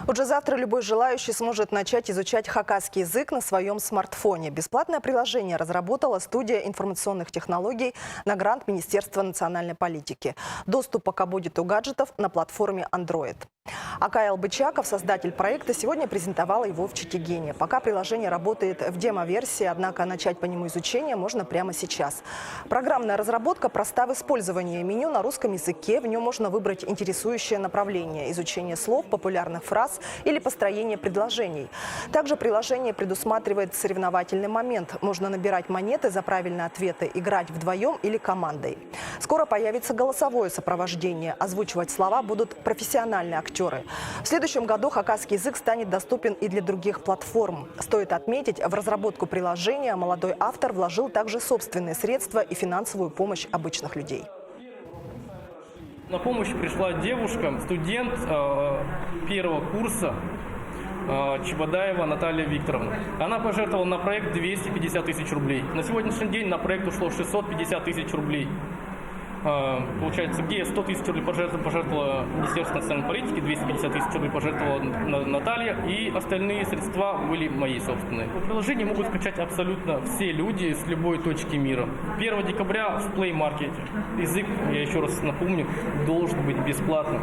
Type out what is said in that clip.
Уже завтра любой желающий сможет начать изучать хакасский язык на своем смартфоне. Бесплатное приложение разработала студия информационных технологий на грант Министерства национальной политики. Доступ пока будет у гаджетов на платформе Android. Акайл Бычаков, создатель проекта, сегодня презентовала его в Читигене. Пока приложение работает в демо-версии, однако начать по нему изучение можно прямо сейчас. Программная разработка проста в использовании. Меню на русском языке, в нем можно выбрать интересующее направление – изучение слов, популярных фраз или построение предложений. Также приложение предусматривает соревновательный момент. Можно набирать монеты за правильные ответы, играть вдвоем или командой. Скоро появится голосовое сопровождение. Озвучивать слова будут профессиональные актеры. В следующем году хакасский язык станет доступен и для других платформ. Стоит отметить, в разработку приложения молодой автор вложил также собственные средства и финансовую помощь обычных людей. На помощь пришла девушка, студент первого курса Чебодаева Наталья Викторовна. Она пожертвовала на проект 250 тысяч рублей. На сегодняшний день на проект ушло 650 тысяч рублей. Получается, где 100 тысяч рублей пожертвовала Министерство национальной политики, 250 тысяч рублей пожертвовала Наталья, и остальные средства были мои собственные. Приложение могут скачать абсолютно все люди с любой точки мира. 1 декабря в Play Market. Язык, я еще раз напомню, должен быть бесплатным.